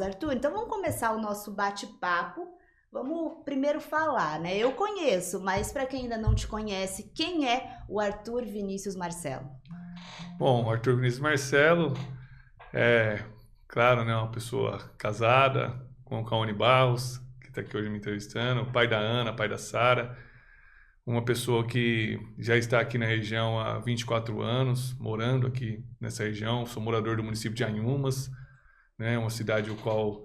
Arthur. Então vamos começar o nosso bate-papo. Vamos primeiro falar, né? Eu conheço, mas para quem ainda não te conhece, quem é o Arthur Vinícius Marcelo? Bom, o Arthur Vinícius Marcelo é, claro, né, uma pessoa casada com o Caone Barros, que está aqui hoje me entrevistando, pai da Ana, pai da Sara, uma pessoa que já está aqui na região há 24 anos, morando aqui nessa região. Sou morador do município de Anhumas, né, uma cidade o qual,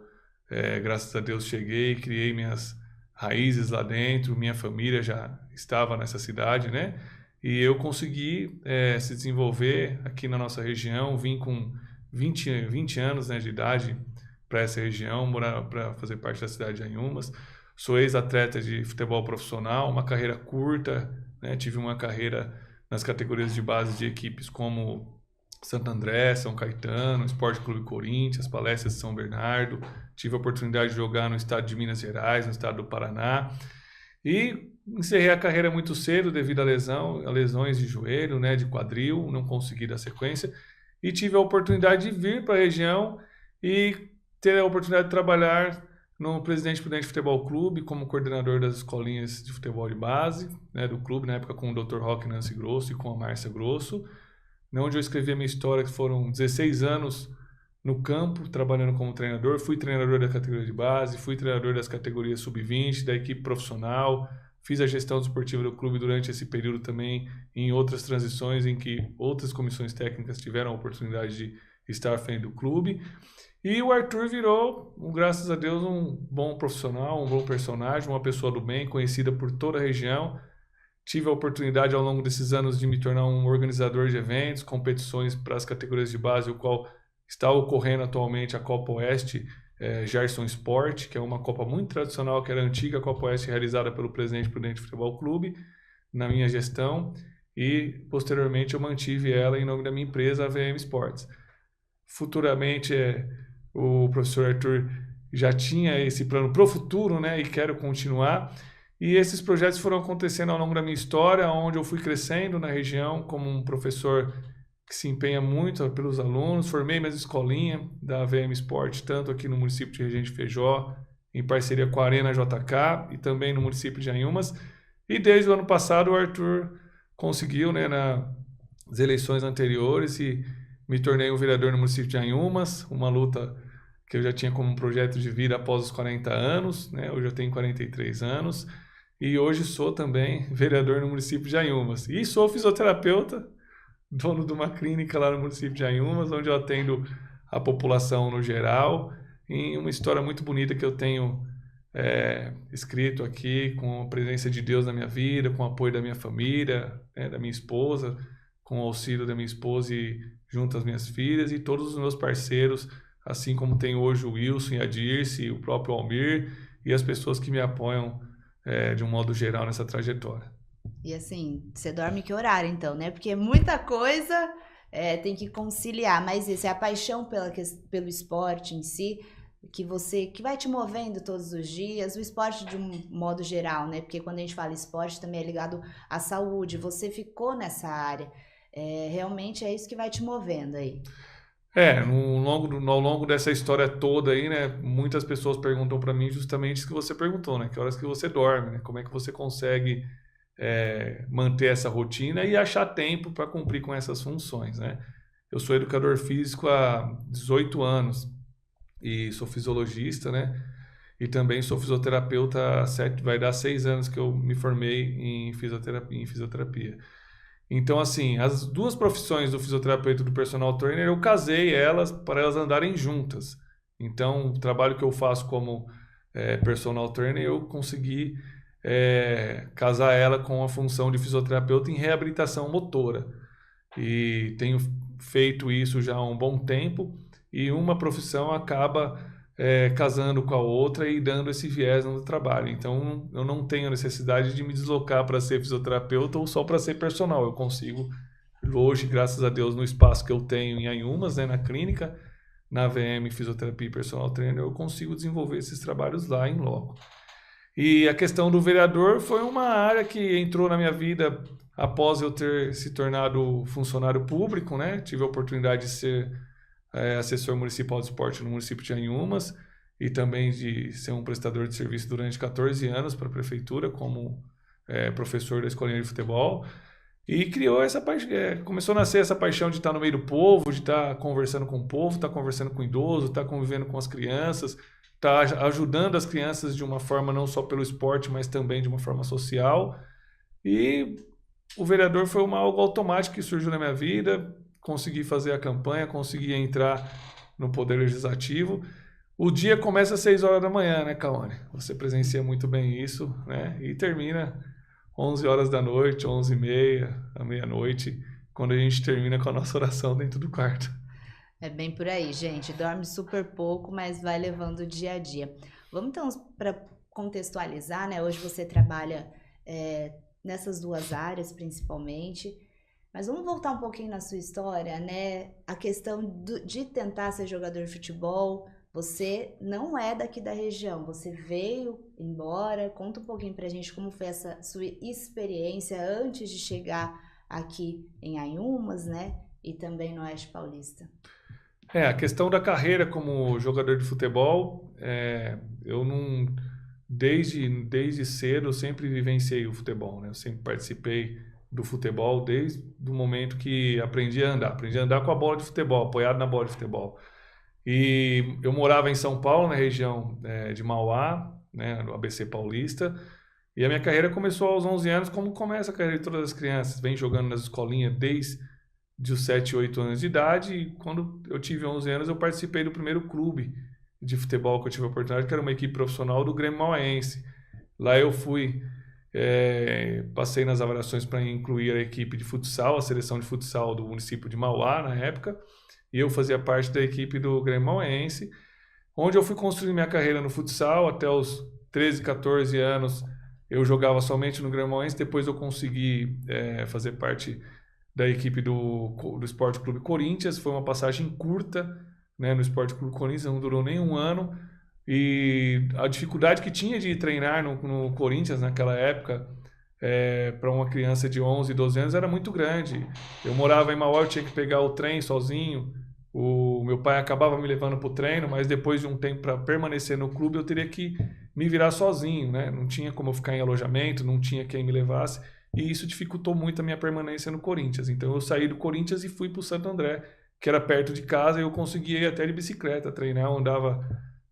graças a Deus, cheguei, criei minhas raízes lá dentro, minha família já estava nessa cidade, né? E eu consegui se desenvolver aqui na nossa região, vim com 20 anos, né, de idade para essa região, morar para fazer parte da cidade de Anhumas. Sou ex-atleta de futebol profissional, uma carreira curta, né? Tive uma carreira nas categorias de base de equipes como Santo André, São Caetano, Esporte Clube Corinthians, Palestras de São Bernardo. Tive a oportunidade de jogar no estado de Minas Gerais, no estado do Paraná. E encerrei a carreira muito cedo devido a lesões de joelho, né, de quadril, não consegui dar sequência. E tive a oportunidade de vir para a região e ter a oportunidade de trabalhar no Presidente Prudente Futebol Clube como coordenador das escolinhas de futebol de base, né, do clube, na época com o Dr. Roque Nancy Grosso e com a Márcia Grosso, onde eu escrevi a minha história, que foram 16 anos no campo, trabalhando como treinador. Fui treinador da categoria de base, fui treinador das categorias sub-20, da equipe profissional, fiz a gestão desportiva do clube durante esse período também, em outras transições em que outras comissões técnicas tiveram a oportunidade de estar à frente do clube. E o Arthur virou, graças a Deus, um bom profissional, um bom personagem, uma pessoa do bem, conhecida por toda a região. Tive a oportunidade ao longo desses anos de me tornar um organizador de eventos, competições para as categorias de base, o qual está ocorrendo atualmente a Copa Oeste Gerson Sport, que é uma Copa muito tradicional, que era a antiga Copa Oeste, realizada pelo Presidente Prudente Futebol Clube, na minha gestão, e posteriormente eu mantive ela em nome da minha empresa, a VM Sports. Futuramente, o professor Arthur já tinha esse plano para o futuro, né, e quero continuar. E esses projetos foram acontecendo ao longo da minha história, onde eu fui crescendo na região como um professor que se empenha muito pelos alunos. Formei minha escolinha da VM Sport, tanto aqui no município de Regente Feijó, em parceria com a Arena JK, e também no município de Anhumas. E desde o ano passado o Arthur conseguiu, né, nas eleições anteriores, e me tornei um vereador no município de Anhumas, uma luta que eu já tinha como um projeto de vida após os 40 anos, né? Hoje eu tenho 43 anos, e hoje sou também vereador no município de Anhumas. E sou fisioterapeuta, dono de uma clínica lá no município de Anhumas, onde eu atendo a população no geral, em uma história muito bonita que eu tenho escrito aqui, com a presença de Deus na minha vida, com o apoio da minha família, né, da minha esposa, com o auxílio da minha esposa e junto às minhas filhas e todos os meus parceiros, assim como tem hoje o Wilson e a Dirce, o próprio Almir e as pessoas que me apoiam de um modo geral nessa trajetória. E assim, você dorme que horário então, né? Porque muita coisa tem que conciliar, mas isso é a paixão pelo esporte em si, que vai te movendo todos os dias, o esporte de um modo geral, né? Porque quando a gente fala esporte também é ligado à saúde, você ficou nessa área. Realmente é isso que vai te movendo aí. Ao longo dessa história toda aí, né, muitas pessoas perguntam para mim justamente isso que você perguntou, né? Que horas que você dorme, né? Como é que você consegue manter essa rotina e achar tempo para cumprir com essas funções, né? Eu sou educador físico há 18 anos e sou fisiologista, né? E também sou fisioterapeuta há vai dar 6 anos que eu me formei em fisioterapia. Então, assim, as duas profissões do fisioterapeuta e do personal trainer, eu casei elas para elas andarem juntas. Então, o trabalho que eu faço como personal trainer, eu consegui casar ela com a função de fisioterapeuta em reabilitação motora. E tenho feito isso já há um bom tempo, e uma profissão acaba casando com a outra e dando esse viés no trabalho. Então, eu não tenho necessidade de me deslocar para ser fisioterapeuta ou só para ser personal. Eu consigo, hoje, graças a Deus, no espaço que eu tenho em Anhumas, né, na clínica, na VM Fisioterapia e Personal Trainer, eu consigo desenvolver esses trabalhos lá em loco. E a questão do vereador foi uma área que entrou na minha vida após eu ter se tornado funcionário público, né? Tive a oportunidade de ser assessor municipal de esporte no município de Anhumas, e também de ser um prestador de serviço durante 14 anos para a prefeitura, como professor da escolinha de futebol. E criou essa paixão, começou a nascer essa paixão de estar no meio do povo, de estar conversando com o povo, estar conversando com o idoso, estar convivendo com as crianças, estar ajudando as crianças de uma forma não só pelo esporte, mas também de uma forma social. E o vereador foi algo automático que surgiu na minha vida, consegui fazer a campanha, consegui entrar no Poder Legislativo. O dia começa às 6 horas da manhã, né, Cauane? Você presencia muito bem isso, né? E termina 11 horas da noite, 11h30, à meia-noite, quando a gente termina com a nossa oração dentro do quarto. É bem por aí, gente. Dorme super pouco, mas vai levando o dia a dia. Vamos então, para contextualizar, né? Hoje você trabalha nessas duas áreas, principalmente. Mas vamos voltar um pouquinho na sua história, né? A questão de tentar ser jogador de futebol. Você não é daqui da região, você veio embora. Conta um pouquinho pra gente como foi essa sua experiência antes de chegar aqui em Anhumas, né? E também no Oeste Paulista. A questão da carreira como jogador de futebol, eu não... Desde cedo eu sempre vivenciei o futebol, né? Eu sempre participei do futebol desde o momento que aprendi a andar com a bola de futebol, apoiado na bola de futebol. E eu morava em São Paulo, na região de Mauá, né, no ABC Paulista, e a minha carreira começou aos 11 anos, como começa a carreira de todas as crianças, vem jogando nas escolinhas desde os 7, 8 anos de idade, e quando eu tive 11 anos eu participei do primeiro clube de futebol que eu tive a oportunidade, que era uma equipe profissional do Grêmio Mauaense. Lá eu passei nas avaliações para incluir a equipe de futsal, a seleção de futsal do município de Mauá na época, e eu fazia parte da equipe do Grêmio Mauaense, onde eu fui construindo minha carreira no futsal. Até os 13, 14 anos eu jogava somente no Grêmio Mauaense. Depois eu consegui fazer parte da equipe do Esporte Clube Corinthians. Foi uma passagem curta, né, no Esporte Clube Corinthians, não durou nem um ano. E a dificuldade que tinha de treinar no Corinthians naquela época, para uma criança de 11, 12 anos, era muito grande. Eu morava em Mauá, eu tinha que pegar o trem sozinho. O meu pai acabava me levando para o treino, mas depois de um tempo para permanecer no clube eu teria que me virar sozinho, né? Não tinha como eu ficar em alojamento, não tinha quem me levasse, e isso dificultou muito a minha permanência no Corinthians. Então eu saí do Corinthians e fui para o Santo André, que era perto de casa, e eu conseguia ir até de bicicleta treinar. Eu andava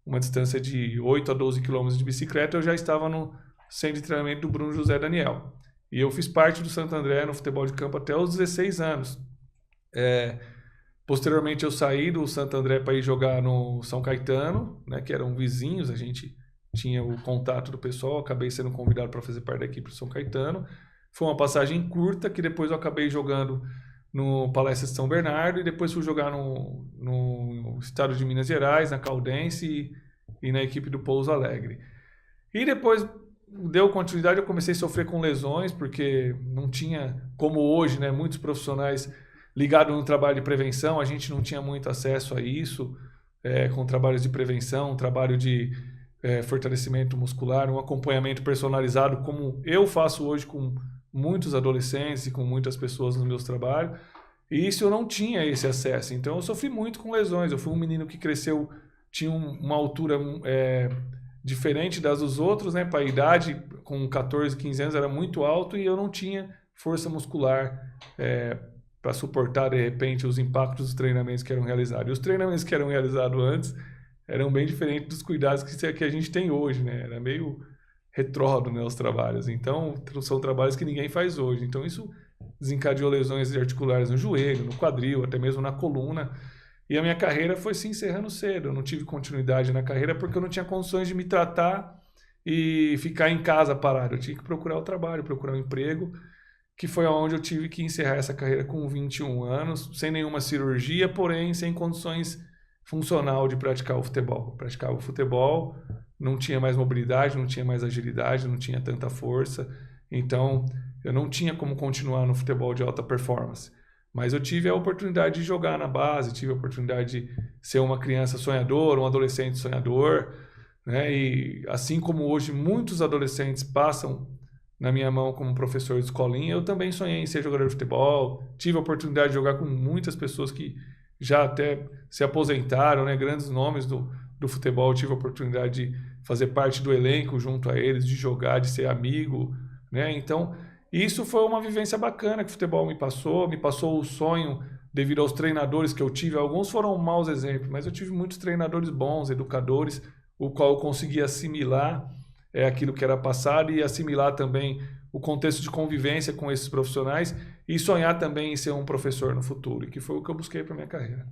uma distância de 8 a 12 quilômetros de bicicleta. Eu já estava no centro de treinamento do Bruno José Daniel, e eu fiz parte do Santo André no futebol de campo até os 16 anos. Posteriormente eu saí do Santo André para ir jogar no São Caetano, né, que eram vizinhos, a gente tinha o contato do pessoal, acabei sendo convidado para fazer parte da equipe do São Caetano. Foi uma passagem curta, que depois eu acabei jogando no Palestra de São Bernardo, e depois fui jogar no estado de Minas Gerais, na Caldense e na equipe do Pouso Alegre. E depois deu continuidade, eu comecei a sofrer com lesões, porque não tinha, como hoje, né, muitos profissionais ligados no trabalho de prevenção, a gente não tinha muito acesso a isso, com trabalhos de prevenção, um trabalho de fortalecimento muscular, um acompanhamento personalizado, como eu faço hoje com muitos adolescentes e com muitas pessoas nos meus trabalhos, e isso eu não tinha esse acesso. Então eu sofri muito com lesões. Eu fui um menino que cresceu, tinha uma altura diferente das dos outros, né? Para a idade, com 14, 15 anos, era muito alto, e eu não tinha força muscular para suportar, de repente, os impactos dos treinamentos que eram realizados. E os treinamentos que eram realizados antes eram bem diferentes dos cuidados que a gente tem hoje, né? Era meio retrógrado, né, os trabalhos. Então, são trabalhos que ninguém faz hoje. Então, isso desencadeou lesões articulares no joelho, no quadril, até mesmo na coluna. E a minha carreira foi se encerrando cedo. Eu não tive continuidade na carreira porque eu não tinha condições de me tratar e ficar em casa parado. Eu tinha que procurar o trabalho, procurar um emprego, que foi onde eu tive que encerrar essa carreira com 21 anos, sem nenhuma cirurgia, porém sem condições funcional de praticar o futebol. Eu praticava o futebol, não tinha mais mobilidade, não tinha mais agilidade, não tinha tanta força, então eu não tinha como continuar no futebol de alta performance. Mas eu tive a oportunidade de jogar na base, tive a oportunidade de ser uma criança sonhadora, um adolescente sonhador, né? E assim como hoje muitos adolescentes passam na minha mão como professor de escolinha, eu também sonhei em ser jogador de futebol. Tive a oportunidade de jogar com muitas pessoas que já até se aposentaram, né? Grandes nomes do do futebol, eu tive a oportunidade de fazer parte do elenco junto a eles, de jogar, de ser amigo, né? Então, isso foi uma vivência bacana que o futebol me passou o sonho devido aos treinadores que eu tive. Alguns foram maus exemplos, mas eu tive muitos treinadores bons, educadores, o qual eu consegui assimilar aquilo que era passado e assimilar também o contexto de convivência com esses profissionais e sonhar também em ser um professor no futuro, que foi o que eu busquei para minha carreira.